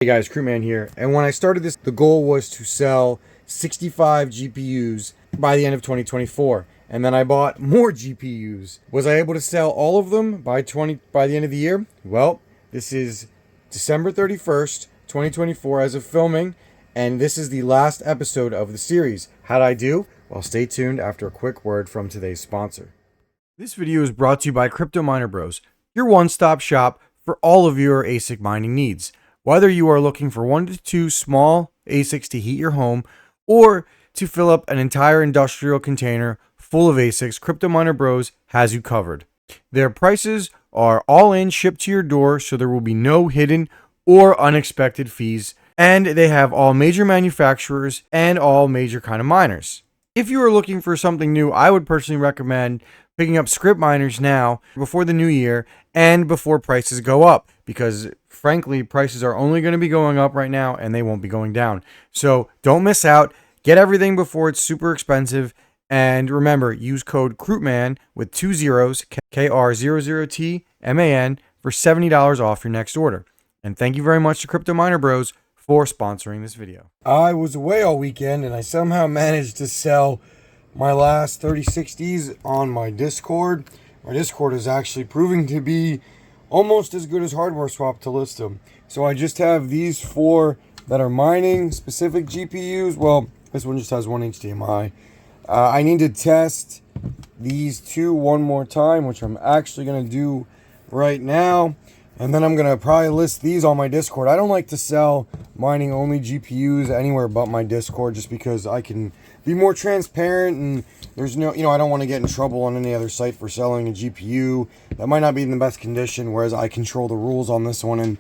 Hey guys, Krootman here, and when I started this, the goal was to sell 65 GPUs by the end of 2024, and then I bought more GPUs. Was I able to sell all of them by the end of the year? Well, this is December 31st, 2024 as of filming, and this is the last episode of the series. How'd I do? Well, stay tuned after a quick word from today's sponsor. This video is brought to you by Crypto Miner Bros, your one-stop shop for all of your ASIC mining needs. Whether you are looking for 1 to 2 small ASICs to heat your home or to fill up an entire industrial container full of ASICs, Crypto Miner Bros has you covered. Their prices are all in, shipped to your door, so there will be no hidden or unexpected fees, and they have all major manufacturers and all major kind of miners. If you are looking for something new, I would personally recommend picking up SCRYPT miners now before the new year and before prices go up, because frankly, prices are only going to be going up right now and they won't be going down. So don't miss out. Get everything before it's super expensive. And remember, use code Krootman with 2 zeros, KR00TMAN, for $70 off your next order. And thank you very much to Crypto Miner Bros for sponsoring this video. I was away all weekend and I somehow managed to sell my last 3060s on my Discord. My Discord is actually proving to be almost as good as Hardware Swap to list them. So I just have these 4 that are mining specific GPUs. Well, this one just has one HDMI. I need to test these 2 one more time, which I'm actually going to do right now. And then I'm going to probably list these on my Discord. I don't like to sell mining only GPUs anywhere but my Discord, just because I can be more transparent, and there's no, I don't want to get in trouble on any other site for selling a GPU that might not be in the best condition, whereas I control the rules on this one and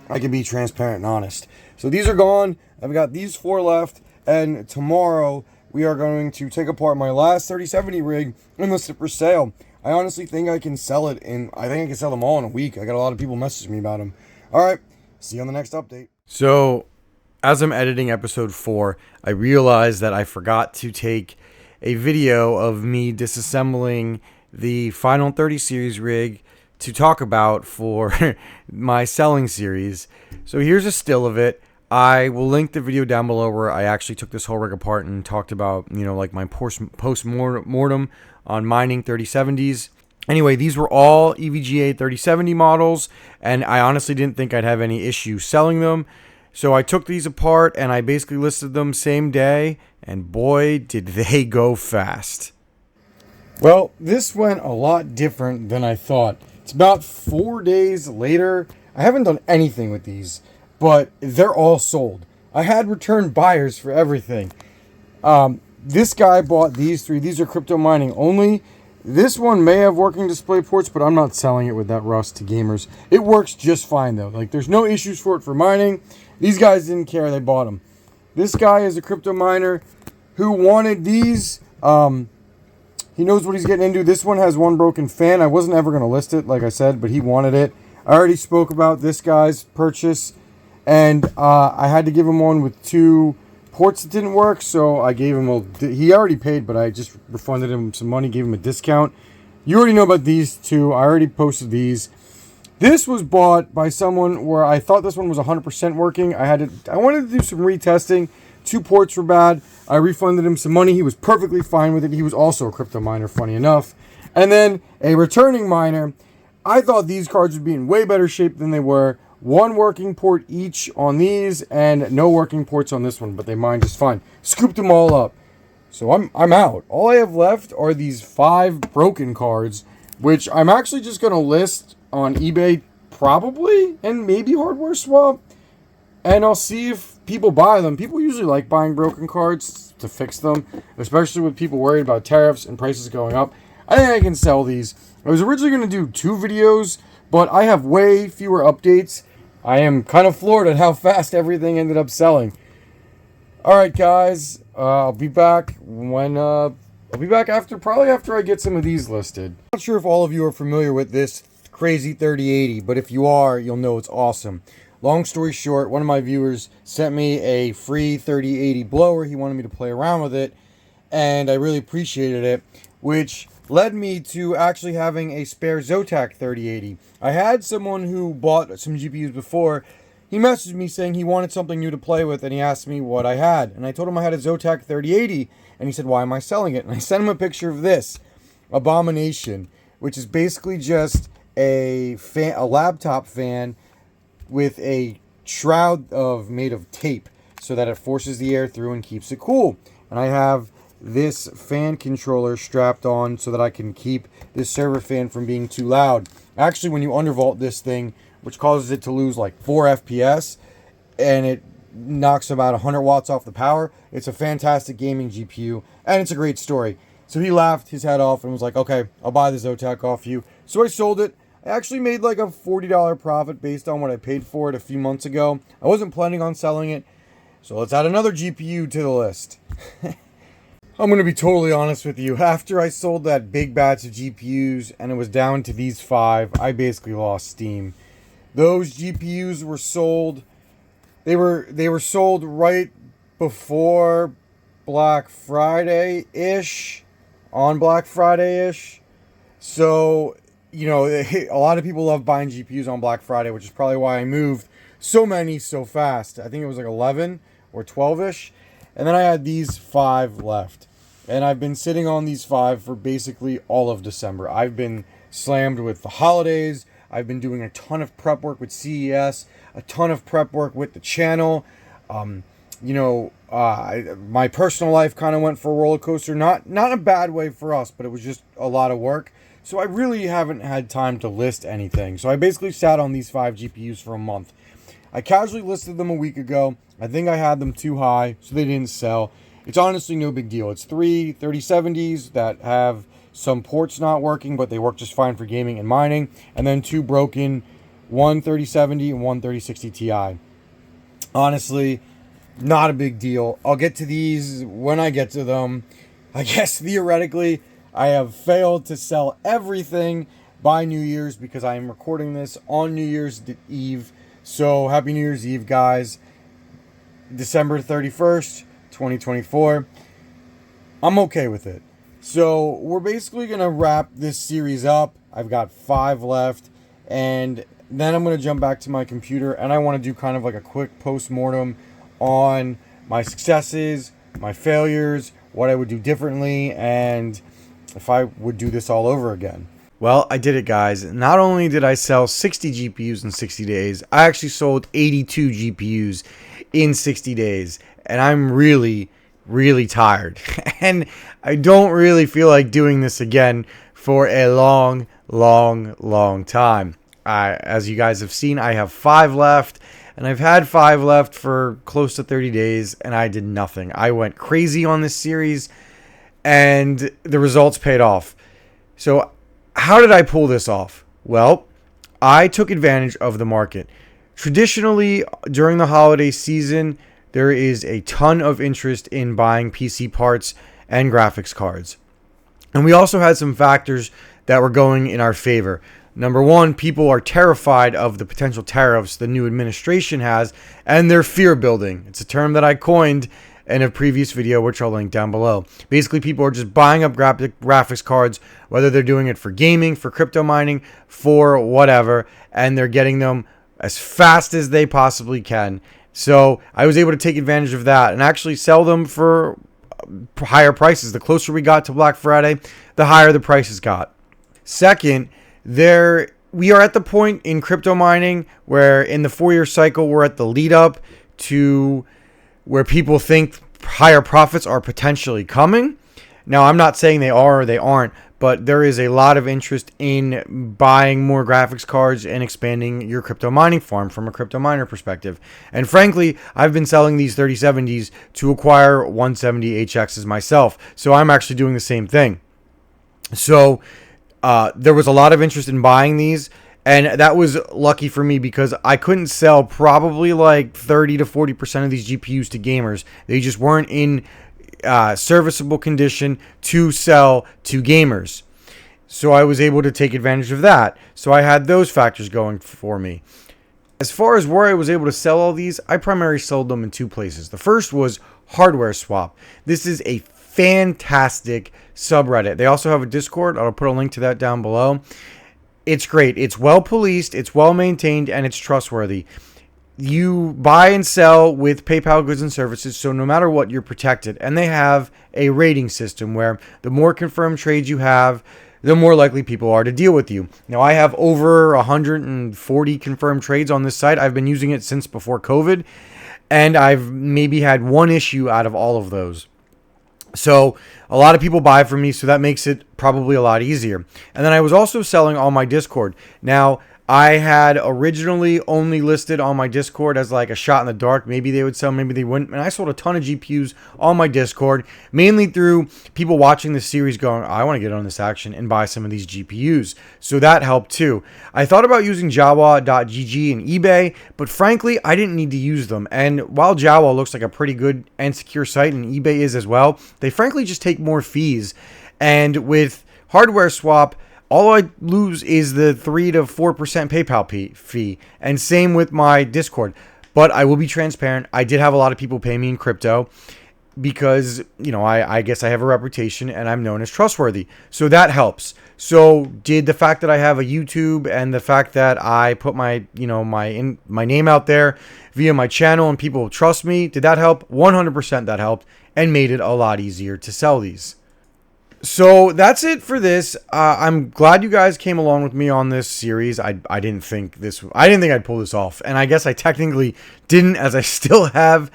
I can be transparent and honest. So these are gone. I've got these 4 left, and tomorrow we are going to take apart my last 3070 rig and list it for sale. I honestly think I can sell it I think I can sell them all in a week. I got a lot of people messaging me about them. All right, see you on the next update. So, as I'm editing episode 4, I realized that I forgot to take a video of me disassembling the final 30 series rig to talk about for my selling series. So here's a still of it. I will link the video down below where I actually took this whole rig apart and talked about, like my post-mortem on mining 3070s. Anyway, these were all EVGA 3070 models, and I honestly didn't think I'd have any issue selling them. So I took these apart and I basically listed them same day, and boy, did they go fast. Well, this went a lot different than I thought. It's about 4 days later. I haven't done anything with these, but they're all sold. I had return buyers for everything. This guy bought these 3. These are crypto mining only. This one may have working display ports, but I'm not selling it with that rust to gamers. It works just fine though. Like, there's no issues for it for mining. These guys didn't care, they bought them. This guy is a crypto miner who wanted these. He knows what he's getting into. This one has 1 broken fan. I wasn't ever going to list it, like I said, but he wanted it. I already spoke about this guy's purchase, and I had to give him one with 2 ports that didn't work, so I gave him he already paid, but I just refunded him some money, gave him a discount. You already know about these 2. I already posted these. This was bought by someone where I thought this one was 100% working. I wanted to do some retesting. 2 ports were bad. I refunded him some money. He was perfectly fine with it. He was also a crypto miner, funny enough. And then a returning miner. I thought these cards would be in way better shape than they were. 1 working port each on these, and no working ports on this one, but they mined just fine. Scooped them all up. So I'm out. All I have left are these 5 broken cards, which I'm actually just going to list on eBay probably, and maybe Hardware Swap, and I'll see if people buy them. People usually like buying broken cards to fix them, especially with people worried about tariffs and prices going up. I think I can sell these. I was originally going to do 2 videos, but I have way fewer updates. I am kind of floored at how fast everything ended up selling. Alright guys, I'll be back after I get some of these listed. I'm not sure if all of you are familiar with this crazy 3080, but if you are, you'll know it's awesome. Long story short, one of my viewers sent me a free 3080 blower. He wanted me to play around with it, and I really appreciated it, which led me to actually having a spare Zotac 3080. I had someone who bought some GPUs before he messaged me saying he wanted something new to play with, and he asked me what I had. And I told him I had a Zotac 3080, and he said, why am I selling it? And I sent him a picture of this abomination, which is basically just a laptop fan with a shroud made of tape so that it forces the air through and keeps it cool. And I have this fan controller strapped on so that I can keep this server fan from being too loud. Actually, when you undervolt this thing, which causes it to lose like 4 FPS, and it knocks about 100 watts off the power, it's a fantastic gaming GPU, and it's a great story. So he laughed his head off and was like, okay, I'll buy the Zotac off you. So I sold it. I actually made like a $40 profit based on what I paid for it a few months ago. I wasn't planning on selling it, so let's add another GPU to the list. I'm going to be totally honest with you. After I sold that big batch of GPUs and it was down to these 5, I basically lost steam. Those GPUs were sold. They were sold right before Black Friday-ish, on Black Friday-ish. So, you know, a lot of people love buying GPUs on Black Friday, which is probably why I moved so many so fast. I think it was like 11 or 12-ish. And then I had these 5 left. And I've been sitting on these 5 for basically all of December. I've been slammed with the holidays. I've been doing a ton of prep work with CES, a ton of prep work with the channel. My personal life kind of went for a roller coaster. Not in a bad way for us, but it was just a lot of work. So I really haven't had time to list anything. So I basically sat on these 5 GPUs for a month. I casually listed them a week ago. I think I had them too high, so they didn't sell. It's honestly no big deal. It's 3 3070s that have some ports not working, but they work just fine for gaming and mining. And then 2 broken, one 3070 and one 3060 Ti. Honestly, not a big deal. I'll get to these when I get to them. I guess theoretically, I have failed to sell everything by New Year's because I am recording this on New Year's Eve. So happy New Year's Eve, guys. December 31st, 2024. I'm okay with it. So we're basically going to wrap this series up. I've got 5 left, and then I'm going to jump back to my computer, and I want to do kind of like a quick post-mortem on my successes, my failures, what I would do differently, and if I would do this all over again. Well, I did it, guys. Not only did I sell 60 GPUs in 60 days, I actually sold 82 GPUs in 60 days, and I'm really tired. And I don't really feel like doing this again for a long time. As you guys have seen, I have 5 left, and I've had 5 left for close to 30 days, and I did nothing. I went crazy on this series, and the results paid off. So how did I pull this off? Well, I took advantage of the market. Traditionally, during the holiday season, there is a ton of interest in buying PC parts and graphics cards. And we also had some factors that were going in our favor. Number one, people are terrified of the potential tariffs the new administration has, and they're fear building. It's a term that I coined in a previous video, which I'll link down below. Basically, people are just buying up graphics cards, whether they're doing it for gaming, for crypto mining, for whatever, and they're getting them as fast as they possibly can. So I was able to take advantage of that and actually sell them for higher prices. The closer we got to Black Friday, the higher the prices got. Second, we are at the point in crypto mining where in the 4-year cycle, we're at the lead up to where people think higher profits are potentially coming. Now, I'm not saying they are or they aren't, but there is a lot of interest in buying more graphics cards and expanding your crypto mining farm from a crypto miner perspective. And frankly, I've been selling these 3070s to acquire 170 HXs myself. So I'm actually doing the same thing. So there was a lot of interest in buying these. And that was lucky for me because I couldn't sell probably like 30 to 40% of these GPUs to gamers. They just weren't in serviceable condition to sell to gamers. So I was able to take advantage of that. So I had those factors going for me. As far as where I was able to sell all these, I primarily sold them in 2 places. The first was Hardware Swap. This is a fantastic subreddit. They also have a Discord. I'll put a link to that down below. It's great. It's well policed, it's well maintained, and it's trustworthy. you buy and sell with PayPal goods and services, so no matter what, you're protected. And they have a rating system where the more confirmed trades you have, the more likely people are to deal with you. Now, I have over 140 confirmed trades on this site. I've been using it since before COVID, and I've maybe had one issue out of all of those. So a lot of people buy from me, so that makes it probably a lot easier. And then I was also selling on my Discord. Now, I had originally only listed on my Discord as like a shot in the dark. Maybe they would sell, maybe they wouldn't. And I sold a ton of GPUs on my Discord, mainly through people watching the series going, I want to get on this action and buy some of these GPUs. So that helped too. I thought about using Jawa.gg and eBay, but frankly, I didn't need to use them. And while Jawa looks like a pretty good and secure site, and eBay is as well, they frankly just take more fees. And with hardware swap, all I lose is the 3 to 4% PayPal fee. And same with my Discord. But I will be transparent. I did have a lot of people pay me in crypto because, you know, I guess I have a reputation and I'm known as trustworthy. So that helps. So did the fact that I have a YouTube and the fact that I put my, you know, my name out there via my channel and people trust me, did that help? 100% that helped and made it a lot easier to sell these. So that's it for this. I'm glad you guys came along with me on this series. I didn't think I'd pull this off, and I guess I technically didn't, as I still have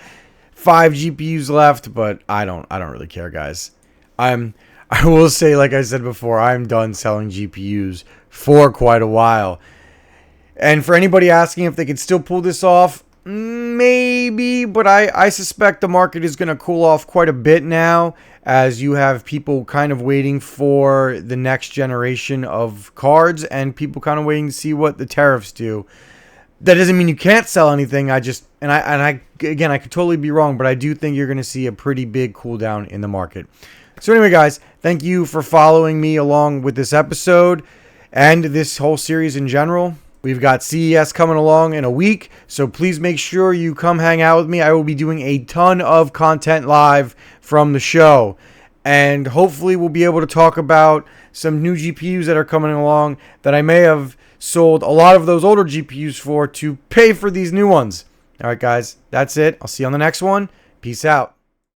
5 GPUs left. But I don't really care, guys. I will say, like I said before, I'm done selling GPUs for quite a while. And for anybody asking if they could still pull this off, maybe, but I suspect the market is going to cool off quite a bit now, as you have people kind of waiting for the next generation of cards and people kind of waiting to see what the tariffs do. That doesn't mean you can't sell anything. I could totally be wrong, but I do think you're going to see a pretty big cool down in the market. So anyway, guys, thank you for following me along with this episode and this whole series in general. We've got CES coming along in a week, so please make sure you come hang out with me. I will be doing a ton of content live from the show, and hopefully we'll be able to talk about some new GPUs that are coming along that I may have sold a lot of those older GPUs for to pay for these new ones. All right, guys, that's it. I'll see you on the next one. Peace out.